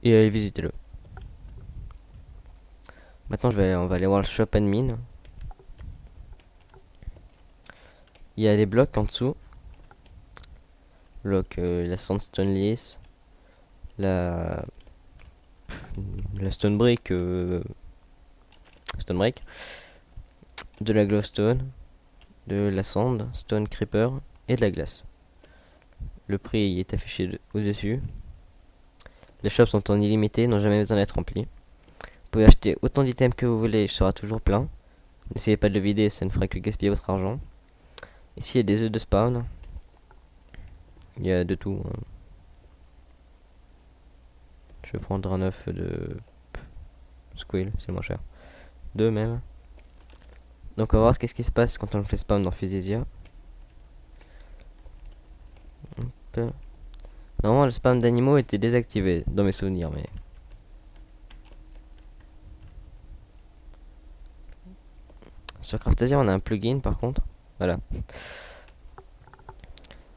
et allez visiter-le. Maintenant, on va aller voir le shop admin. Il y a des blocs en dessous. Bloc, la sandstone lisse, la, la stone brick, stone brick, de la glowstone, de la sand, stone creeper et de la glace. Le prix est affiché au-dessus. Les shops sont en illimité, n'ont jamais besoin d'être remplis. Vous pouvez acheter autant d'items que vous voulez, il sera toujours plein. N'essayez pas de le vider, ça ne fera que gaspiller votre argent. Ici, il y a des œufs de spawn. Il y a de tout, hein. Je vais prendre un œuf de squill, c'est moins cher. Deux même. Donc on va voir ce qui se passe quand on le fait spawn dans Physicia. Hop. Normalement le spawn d'animaux était désactivé dans mes souvenirs, mais sur Craftasia on a un plugin par contre. Voilà.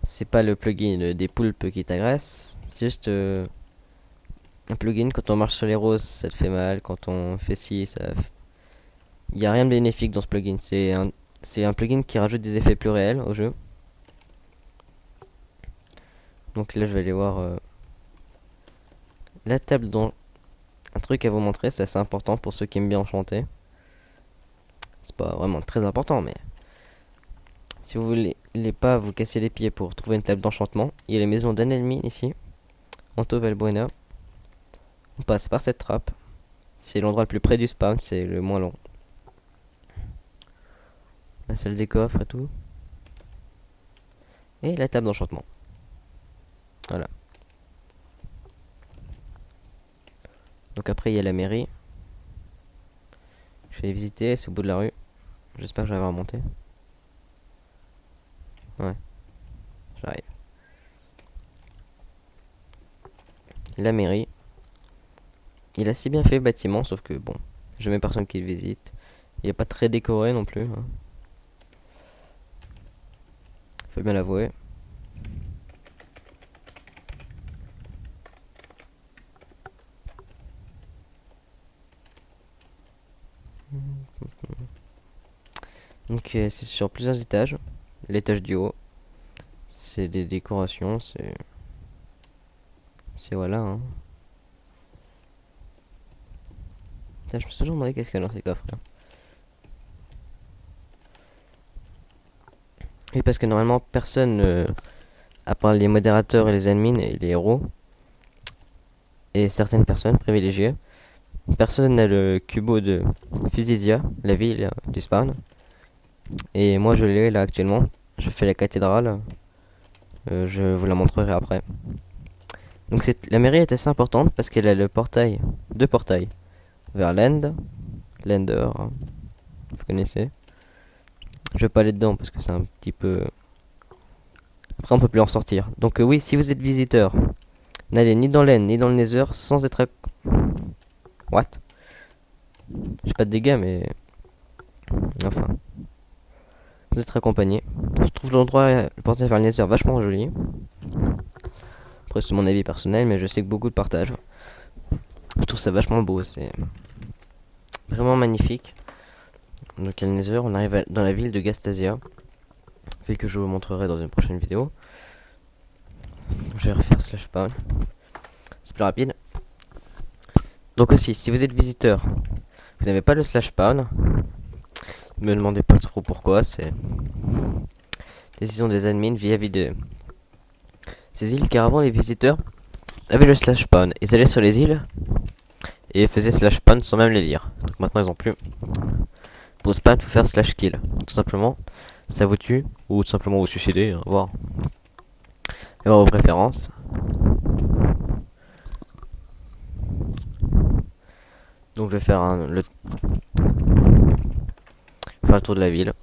C'est pas le plugin des poulpes qui t'agressent, c'est juste un plugin. Quand on marche sur les roses ça te fait mal, quand on fait ci ça... Il n'y a rien de bénéfique dans ce plugin, c'est un plugin qui rajoute des effets plus réels au jeu. Donc là je vais aller voir la table dont un truc à vous montrer, c'est assez important pour ceux qui aiment bien enchanter. C'est pas vraiment très important, mais si vous voulez pas vous casser les pieds pour trouver une table d'enchantement, il y a la maison d'un ennemi ici, Anto Valbuena. On passe par cette trappe. C'est l'endroit le plus près du spawn, c'est le moins long. La salle des coffres et tout. Et la table d'enchantement. Voilà. Donc après il y a la mairie. Je vais visiter, c'est au bout de la rue. J'espère que j'arrive à remonter. Ouais, j'arrive. La mairie. Il a si bien fait le bâtiment, sauf que bon, jamais personne qui le visite. Il n'est pas très décoré non plus, hein. Faut bien l'avouer. Donc c'est sur plusieurs étages. L'étage du haut, c'est des décorations, c'est voilà, hein. Putain, je me suis toujours demandé qu'est-ce qu'il y a dans ces coffres là. Oui, parce que normalement personne, à part les modérateurs et les admins et les héros, et certaines personnes privilégiées, personne n'a le cubo de Physisia, la ville du spawn. Et moi je l'ai là actuellement. Je fais la cathédrale. Je vous la montrerai après. Donc la mairie est assez importante parce qu'elle a le portail, deux portails, vers l'Ender, hein, vous connaissez. Je vais pas aller dedans parce que c'est un petit peu... Après on peut plus en sortir. Donc oui, si vous êtes visiteur, n'allez ni dans l'End ni dans le Nether sans être... What? J'ai pas de dégâts mais... Enfin, vous êtes accompagné. Je trouve l'endroit, le portail vers le Nether vachement joli. Après c'est mon avis personnel mais je sais que beaucoup de partagent. Je trouve ça vachement beau, c'est vraiment magnifique. Donc à Nether, on arrive dans la ville de Gastasia, ville que je vous montrerai dans une prochaine vidéo. Je vais refaire slash spawn, c'est plus rapide. Donc aussi, si vous êtes visiteur, vous n'avez pas le slash spawn, ne me demandez pas trop pourquoi, c'est décision des admins vis-à-vis de ces îles, car avant les visiteurs avaient le slash spawn. Ils allaient sur les îles et faisaient slash spawn sans même les lire. Donc maintenant ils ont plus. Pour spawn, il faut faire slash kill. Tout simplement, ça vous tue, ou tout simplement vous suicider, hein, voir. Et voir vos préférences. Donc je vais faire faire le tour de la ville.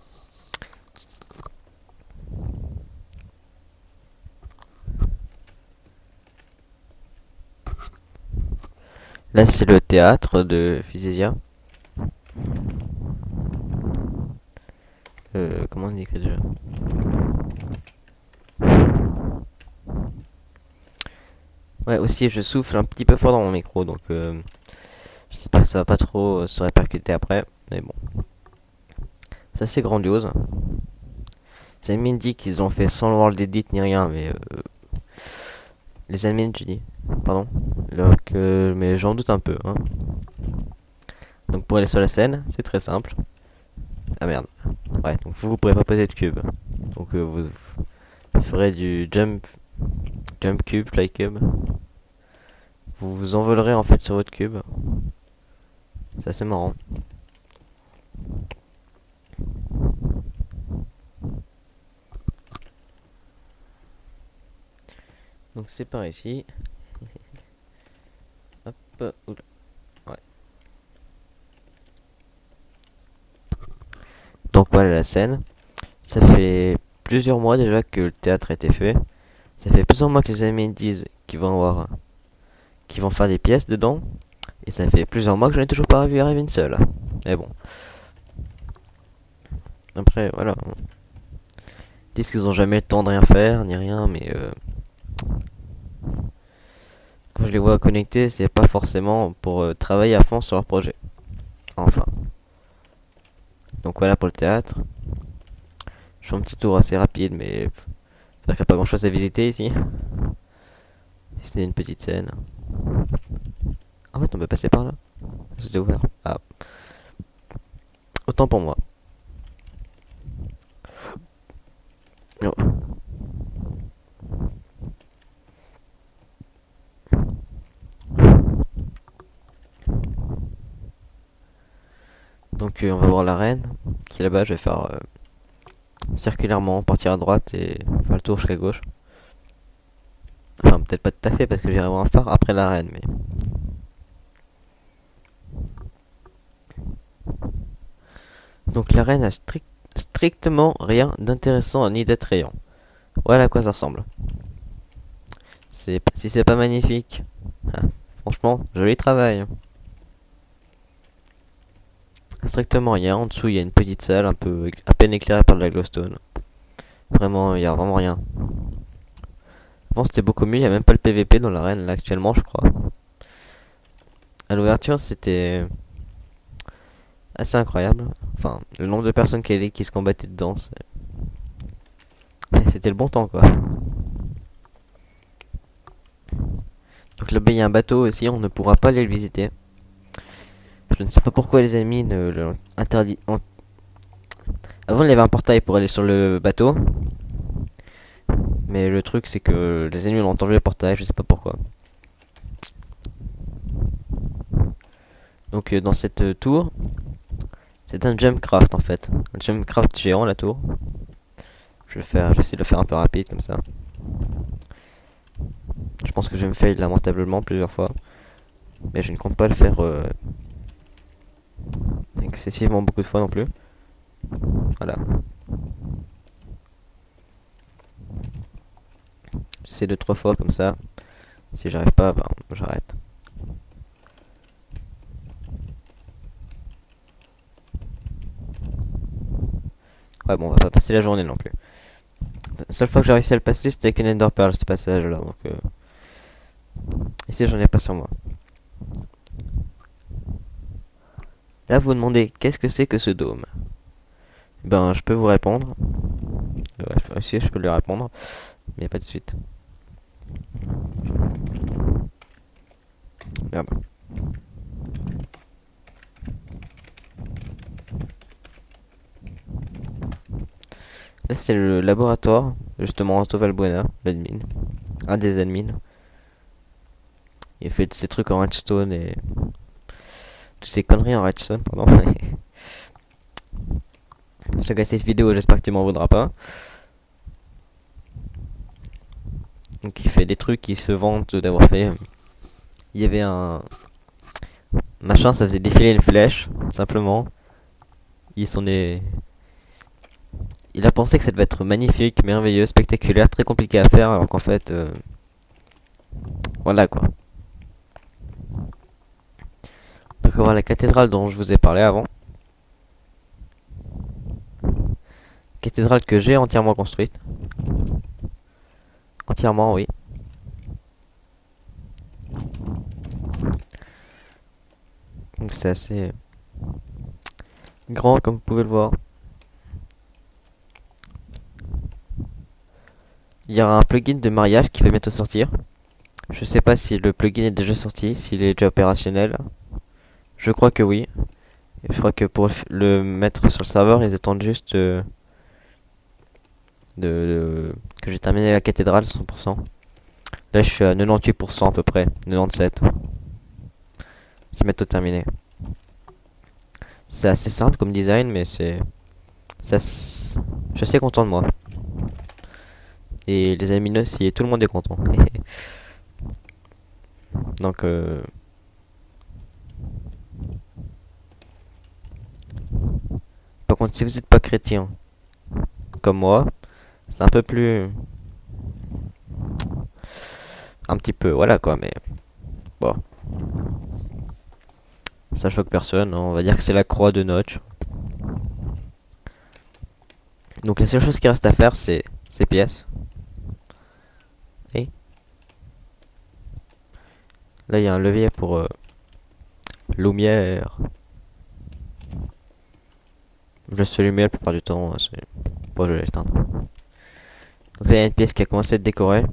Là c'est le théâtre de Physicia. Comment on écrit déjà? Ouais, aussi, je souffle un petit peu fort dans mon micro, donc j'espère que ça va pas trop se répercuter après. Mais bon, c'est assez grandiose. Les admins disent qu'ils l'ont fait sans le world edit ni rien, mais les admins, tu dis, pardon. Donc, mais j'en doute un peu, hein. Donc pour aller sur la scène, c'est très simple. Ah merde. Ouais, donc vous pourrez pas poser de cube. Donc vous ferez du jump cube, fly cube. Vous vous envolerez en fait sur votre cube. C'est assez marrant. Donc c'est par ici. Hop, oula, ouais. Donc voilà la scène. Ça fait plusieurs mois déjà que le théâtre a été fait. Ça fait plusieurs mois que les amis disent qu'ils vont faire des pièces dedans. Et ça fait plusieurs mois que je n'ai toujours pas vu arriver une seule. Mais bon. Après, voilà. Ils disent qu'ils ont jamais le temps de rien faire, ni rien, mais quand je les vois connectés, c'est pas forcément pour travailler à fond sur leur projet. Enfin. Donc voilà pour le théâtre. Je fais un petit tour assez rapide, mais ça fait pas grand chose à visiter ici. C'était une petite scène. En fait, on peut passer par là. C'était ouvert. Ah, autant pour moi. Oh. Donc on va voir l'arène qui est là-bas. Je vais faire circulairement, partir à droite et faire le tour jusqu'à gauche. Enfin, peut-être pas tout à fait parce que j'irai voir le phare après l'arène, mais. Donc l'arène a strictement rien d'intéressant ni d'attrayant. Voilà à quoi ça ressemble. Si c'est pas magnifique, ah, franchement, joli travail. Strictement rien. En dessous, il y a une petite salle un peu à peine éclairée par de la glowstone. Vraiment, il y a vraiment rien. Avant, c'était beaucoup mieux. Il y a même pas le PVP dans l'arène là actuellement, je crois. À l'ouverture, c'était assez incroyable. Enfin, le nombre de personnes qui se combattaient dedans, c'était le bon temps quoi. Donc là-bas, il y a un bateau aussi. On ne pourra pas aller le visiter. Je ne sais pas pourquoi les amis ne le interdit. Avant, il y avait un portail pour aller sur le bateau. Mais le truc, c'est que les ennemis ont entendu le portail, je sais pas pourquoi. Donc, dans cette tour, c'est un Jumpcraft en fait. Un Jumpcraft géant, la tour. Je vais essayer de le faire un peu rapide comme ça. Je pense que je vais me fail lamentablement plusieurs fois. Mais je ne compte pas le faire excessivement beaucoup de fois non plus. Voilà. J'essaie 2-3 fois comme ça. Si j'arrive pas, ben, j'arrête. Ouais, bon, on va pas passer la journée non plus. La seule fois que j'ai réussi à le passer, c'était avec une Ender Pearl, ce passage là. Donc, ici, j'en ai pas sur moi. Là, vous vous demandez, qu'est-ce que c'est que ce dôme? Ben, je peux vous répondre. Ouais, si, je peux lui répondre, mais pas tout de suite. Merde. Là, c'est le laboratoire, justement, Anto Valbuena, l'admin. Un des admins. Il fait ces trucs en redstone et toutes ces conneries en redstone, pardon. Si tu regardes cette vidéo, j'espère que tu m'en voudras pas. Donc, il fait des trucs qui se vantent d'avoir fait. Il y avait un machin, ça faisait défiler une flèche, simplement. Ils sont des. Il a pensé que ça devait être magnifique, merveilleux, spectaculaire, très compliqué à faire, alors qu'en fait, voilà quoi. Donc on va voir la cathédrale dont je vous ai parlé avant. Cathédrale que j'ai entièrement construite. Entièrement, oui. Donc c'est assez grand comme vous pouvez le voir. Il y aura un plugin de mariage qui va bientôt sortir. Je sais pas si le plugin est déjà sorti, s'il est déjà opérationnel. Je crois que oui. Et je crois que pour le mettre sur le serveur, ils attendent juste que j'ai terminé la cathédrale 100%. Là, je suis à 98% à peu près, 97. C'est bientôt terminé. C'est assez simple comme design, mais je suis assez content de moi. Et les amis aussi, et tout le monde est content. Donc, par contre, si vous n'êtes pas chrétien, comme moi, c'est un peu plus, un petit peu, voilà quoi, mais bon, ça choque personne, hein. On va dire que c'est la croix de Notch. Donc la seule chose qui reste à faire, c'est ces pièces. Et là, il y a un levier pour lumière. Je laisse allumer la plupart du temps, hein, c'est bon, je vais l'éteindre. Donc là, il y a une pièce qui a commencé à être décorée.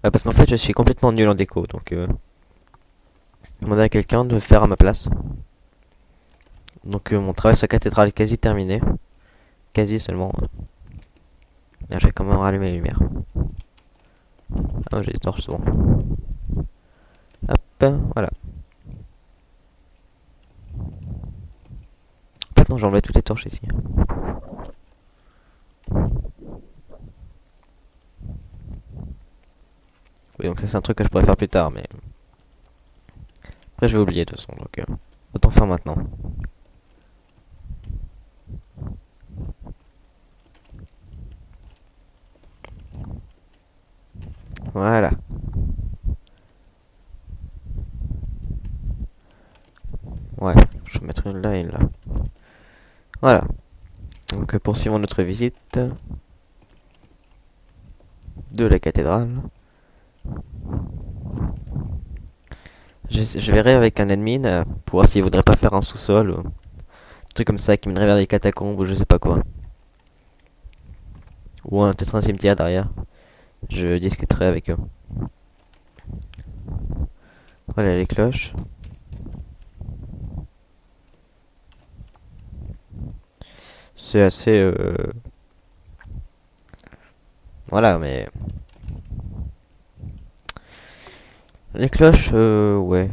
Parce qu'en fait, je suis complètement nul en déco, donc demander à quelqu'un de faire à ma place. Donc mon travail sur la cathédrale est quasi terminé. Quasi seulement. Là, j'ai quand même rallumé les lumières. Ah, j'ai des torches, c'est bon. Hop, voilà. En fait, non, j'ai enlevé toutes les torches ici. Oui, donc ça, c'est un truc que je pourrais faire plus tard, mais après, je vais oublier de toute façon, donc autant faire maintenant. Voilà. Ouais, je vais mettre une là et une là. Voilà. Donc poursuivons notre visite de la cathédrale. Je verrai avec un admin pour voir s'il voudrait pas faire un sous-sol ou un truc comme ça qui mènerait vers les catacombes ou je sais pas quoi. Ou peut-être un cimetière derrière. Je discuterai avec eux. Voilà les cloches. C'est assez... Voilà, mais... Les cloches, ouais.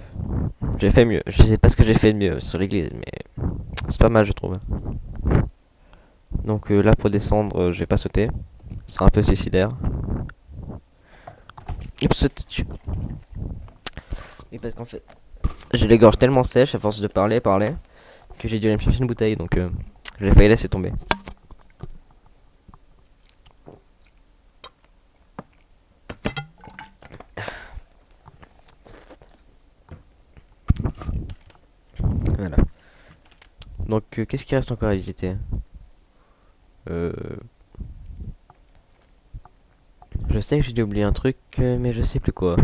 J'ai fait mieux. Je sais pas ce que j'ai fait de mieux sur l'église, mais c'est pas mal, je trouve. Donc là, pour descendre, je vais pas sauter. C'est un peu suicidaire. Oups, et parce qu'en fait, j'ai les gorges tellement sèches à force de parler, que j'ai dû aller me chercher une bouteille, donc j'ai failli laisser tomber. Voilà. Donc, qu'est-ce qui reste encore à visiter? euh... Je sais que j'ai dû oublier un truc, mais je sais plus quoi.